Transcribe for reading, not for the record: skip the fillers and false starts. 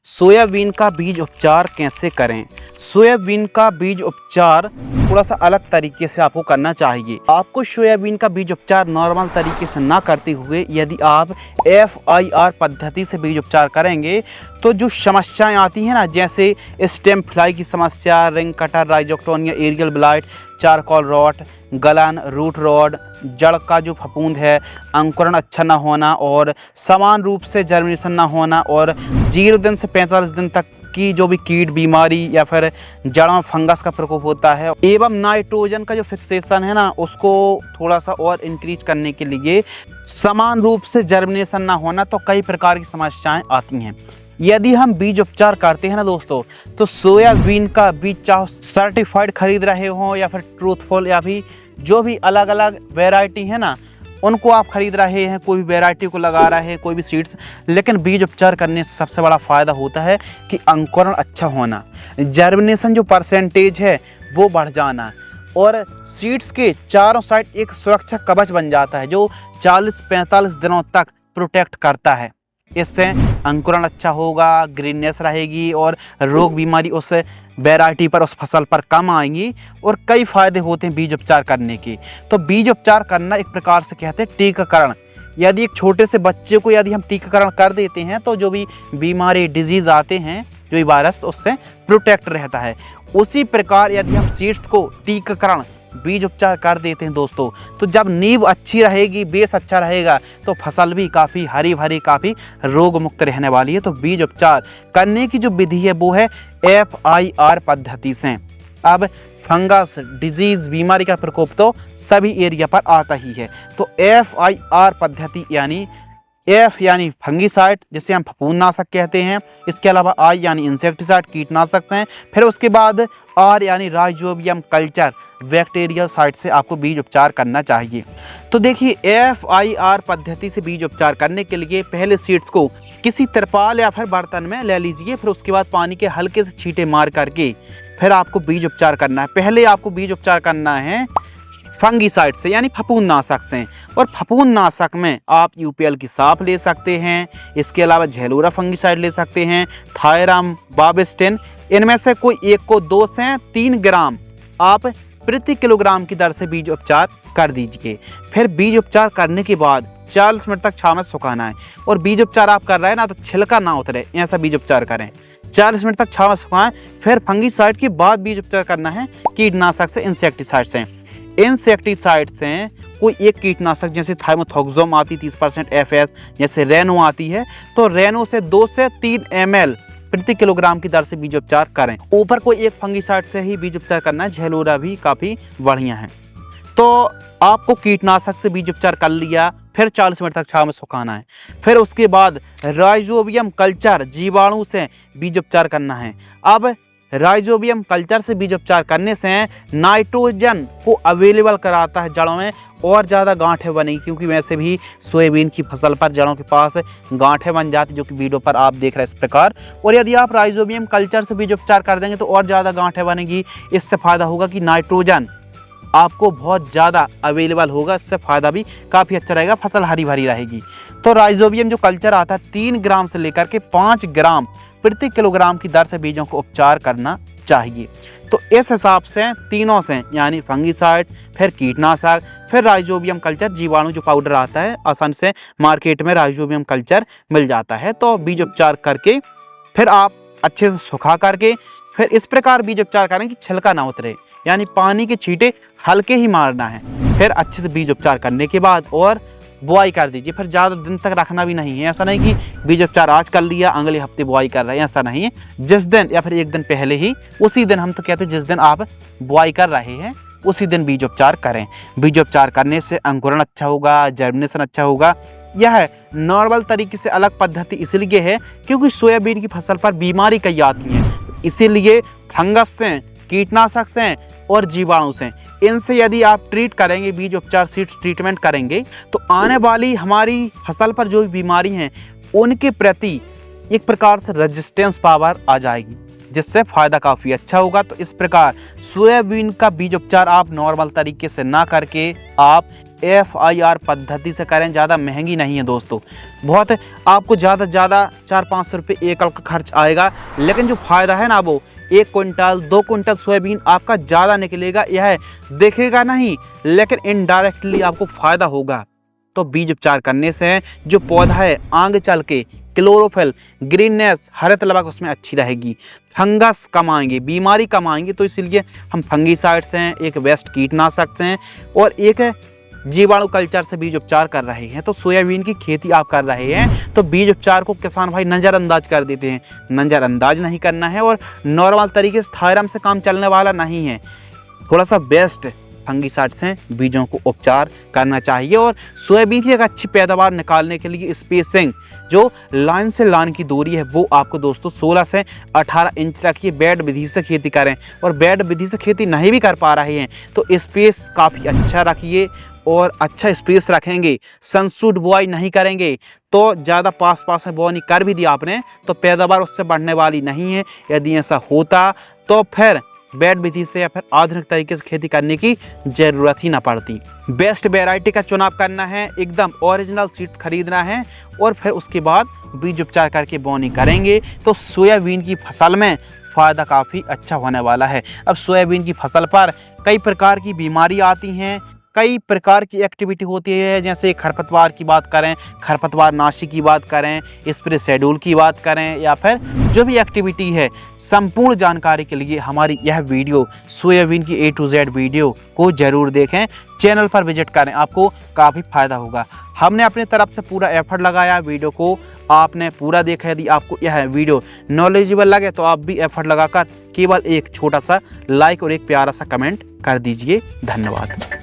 Soybean का बीज उपचार कैसे करें। सोयाबीन का बीज उपचार थोड़ा सा अलग तरीके से आपको करना चाहिए। आपको सोयाबीन का बीज उपचार नॉर्मल तरीके से ना करते हुए यदि आप FIR पद्धति से बीज उपचार करेंगे तो जो समस्याएं आती हैं ना, जैसे स्टेम फ्लाई की समस्या, ring cutter, rhizoctonia, aerial blight, charcoal rot, गलन, रूट रॉड, जड़ का जो फफूंद है, अंकुरण अच्छा ना होना और समान रूप से जर्मिनेशन ना होना और 0 दिन से 45 दिन तक की जो भी कीट बीमारी या फिर जड़ में फंगस का प्रकोप होता है, एवं नाइट्रोजन का जो फिक्सेशन है ना, उसको थोड़ा सा और इंक्रीज करने के लिए समान रूप से जर्मिनेशन ना होना, तो कई प्रकार की समस्याएं आती हैं। यदि हम बीज उपचार करते हैं ना दोस्तों, तो सोयाबीन का बीज चाहे सर्टिफाइड खरीद रहे हो या फिर ट्रूथफुल या भी जो भी अलग अलग वैरायटी है ना, उनको आप खरीद रहे हैं, कोई भी वैरायटी को लगा रहे हैं, कोई भी सीड्स, लेकिन बीज उपचार करने से सबसे बड़ा फ़ायदा होता है कि अंकुरण अच्छा होना, जर्मिनेशन जो परसेंटेज है वो बढ़ जाना और सीड्स के चारों साइड एक सुरक्षा कवच बन जाता है जो 40-45 दिनों तक प्रोटेक्ट करता है। इससे अंकुरण अच्छा होगा, ग्रीननेस रहेगी और रोग बीमारी उस वैरायटी पर, उस फसल पर कम आएंगी और कई फायदे होते हैं बीज उपचार करने के। तो बीज उपचार करना एक प्रकार से कहते हैं टीकाकरण। यदि एक छोटे से बच्चे को यदि हम टीकाकरण कर देते हैं तो जो भी बीमारी डिजीज़ आते हैं, जो भी वायरस, उससे प्रोटेक्ट रहता है। उसी प्रकार यदि हम सीड्स को टीकाकरण बीज उपचार कर देते हैं दोस्तों, तो जब नींव अच्छी रहेगी, बेस अच्छा रहेगा, तो फसल भी काफ़ी हरी भरी, काफ़ी रोग मुक्त रहने वाली है। तो बीज उपचार करने की जो विधि है वो है FIR पद्धति से। अब फंगस, डिजीज़, बीमारी का प्रकोप तो सभी एरिया पर आता ही है। तो FIR पद्धति यानी F यानी फंगीसाइड, जिसे हम फफूंदनाशक कहते हैं, इसके अलावा I यानी इंसेक्टिसाइड, कीटनाशक हैं, फिर उसके बाद R यानी राइजोबियम कल्चर, बैक्टीरियल साइड से आपको बीज उपचार करना चाहिए। तो देखिए, FIR पद्धति से बीज उपचार करने के लिए पहले सीड्स को किसी तिरपाल या फिर बर्तन में ले लीजिए, फिर उसके बाद पानी के हल्के से छींटे मार करके फिर आपको बीज उपचार करना है। पहले आपको बीज उपचार करना है फंगीसाइड से यानी फफूंदनाशक से, और फफूंदनाशक में आप UPL की साफ ले सकते हैं, इसके अलावा झेलूरा फंगीसाइड ले सकते हैं, थायरम, बाबिस्टिन, इनमें से कोई एक को 2 से 3 ग्राम आप प्रति किलोग्राम की दर से बीज उपचार कर दीजिए। फिर बीज उपचार करने के बाद 40 मिनट तक छांव में सुखाना है, और बीज उपचार आप कर रहे हैं ना, तो छिलका ना उतरे, ऐसा बीज उपचार करें। 40 मिनट तक छांव में सुखाएं। फिर फंगीसाइड के बाद बीज उपचार करना है कीटनाशक से, इंसेक्टिसाइड से। इंसेक्टिसाइड से कोई एक कीटनाशक जैसे थाइमोथोक्सोम आती 30% FS, जैसे रेनो आती है, तो रेनो से 2 से 3 ml प्रति किलोग्राम की दर से बीज उपचार करें। ऊपर कोई एक फंगीसाइड से ही बीज उपचार करना है, झेलूरा भी काफ़ी बढ़िया है। तो आपको कीटनाशक से बीज उपचार कर लिया, फिर 40 मिनट तक छांव में सुखाना है। फिर उसके बाद राइजोबियम कल्चर, जीवाणु से बीज उपचार करना है। अब राइजोबियम कल्चर से बीज उपचार करने से नाइट्रोजन को अवेलेबल कराता है जड़ों में, और ज़्यादा गांठें बनेगी, क्योंकि वैसे भी सोयाबीन की फसल पर जड़ों के पास गांठें बन जाती, जो कि वीडियो पर आप देख रहे हैं इस प्रकार। और यदि आप राइजोबियम कल्चर से बीज उपचार कर देंगे तो और ज़्यादा गांठें बनेगी। इससे फ़ायदा होगा कि नाइट्रोजन आपको बहुत ज़्यादा अवेलेबल होगा, इससे फ़ायदा भी काफ़ी अच्छा रहेगा, फसल हरी भरी रहेगी। तो राइजोबियम जो कल्चर आता है 3 ग्राम से लेकर के 5 ग्राम प्रति किलोग्राम की दर से बीजों को उपचार करना चाहिए। तो इस हिसाब से तीनों से, यानी फंगीसाइड, फिर कीटनाशक, फिर राइजोबियम कल्चर, जीवाणु जो पाउडर आता है, आसान से मार्केट में राइजोबियम कल्चर मिल जाता है, तो बीज उपचार करके फिर आप अच्छे से सुखा करके फिर इस प्रकार बीज उपचार करें कि छिलका ना उतरे, यानी पानी के छींटे हल्के ही मारना है। फिर अच्छे से बीज उपचार करने के बाद और बुआई कर दीजिए। फिर ज़्यादा दिन तक रखना भी नहीं है, ऐसा नहीं कि बीज उपचार आज कर लिया अगले हफ्ते बुआई कर रहे हैं, ऐसा नहीं है। जिस दिन या फिर एक दिन पहले ही, उसी दिन, हम तो कहते हैं जिस दिन आप बुआई कर रहे हैं उसी दिन बीज उपचार करें। बीज उपचार करने से अंकुरण अच्छा होगा, जर्मिनेशन अच्छा होगा। यह नॉर्मल तरीके से अलग पद्धति इसलिए है क्योंकि सोयाबीन की फसल पर बीमारी कई आती हैं, इसीलिए फंगस से, कीटनाशक से और जीवाणु से, इनसे यदि आप ट्रीट करेंगे, बीज उपचार सीड्स ट्रीटमेंट करेंगे, तो आने वाली हमारी फसल पर जो भी बीमारी हैं उनके प्रति एक प्रकार से रेजिस्टेंस पावर आ जाएगी, जिससे फ़ायदा काफ़ी अच्छा होगा। तो इस प्रकार सोयाबीन का बीज उपचार आप नॉर्मल तरीके से ना करके आप FIR पद्धति से करें, ज़्यादा महंगी नहीं है दोस्तों। बहुत आपको ज़्यादा से ज़्यादा 400-500 रुपये एकड़ का खर्च आएगा, लेकिन जो फ़ायदा है ना वो 1 क्विंटल 2 क्विंटल सोयाबीन आपका ज़्यादा निकलेगा, यह दिखेगा नहीं लेकिन इनडायरेक्टली आपको फ़ायदा होगा। तो बीज उपचार करने से जो पौधा है आगे चल के क्लोरोफिल, ग्रीननेस, हरित लवक उसमें अच्छी रहेगी, फंगस कम आएंगे, बीमारी कम आएंगी। तो इसलिए हम फंगीसाइड्स हैं, एक बेस्ट कीटनाशक हैं और एक जीवाणु कल्चर से बीज उपचार कर रहे हैं। तो सोयाबीन की खेती आप कर रहे हैं तो बीज उपचार को किसान भाई नज़रअंदाज कर देते हैं। नज़रअंदाज नहीं करना है और नॉर्मल तरीके से थायराम से काम चलने वाला नहीं है। थोड़ा सा बेस्ट फंगीसाइड से बीजों को उपचार करना चाहिए। और सोयाबीन की एक अच्छी पैदावार निकालने के लिए स्पेसिंग, जो लाइन से लाइन की दूरी है वो आपको दोस्तों 16 से 18 इंच रखिए। बेड विधि से खेती करें, और बेड विधि से खेती नहीं भी कर पा रहे हैं तो स्पेस काफ़ी अच्छा रखिए। और अच्छा स्पेस रखेंगे, सनसूट बुआई नहीं करेंगे तो ज़्यादा पास पास में बोनी कर भी दिया आपने तो पैदावार उससे बढ़ने वाली नहीं है। यदि ऐसा होता तो फिर बेड विधि से या फिर आधुनिक तरीके से खेती करने की ज़रूरत ही ना पड़ती। बेस्ट वैरायटी का चुनाव करना है, एकदम ओरिजिनल सीड्स खरीदना है और फिर उसके बाद बीज उपचार करके बोनी करेंगे तो सोयाबीन की फसल में फ़ायदा काफ़ी अच्छा होने वाला है। अब सोयाबीन की फसल पर कई प्रकार की बीमारी आती हैं, कई प्रकार की एक्टिविटी होती है, जैसे खरपतवार की बात करें, खरपतवार नाशी की बात करें, स्प्रे शेड्यूल की बात करें या फिर जो भी एक्टिविटी है। संपूर्ण जानकारी के लिए हमारी यह वीडियो सोयाबीन की A to Z वीडियो को ज़रूर देखें, चैनल पर विजिट करें, आपको काफ़ी फ़ायदा होगा। हमने अपनी तरफ से पूरा एफर्ट लगाया, वीडियो को आपने पूरा देखा। यदि आपको यह वीडियो नॉलेजेबल लगे तो आप भी एफर्ट लगाकर केवल एक छोटा सा लाइक और एक प्यारा सा कमेंट कर दीजिए। धन्यवाद।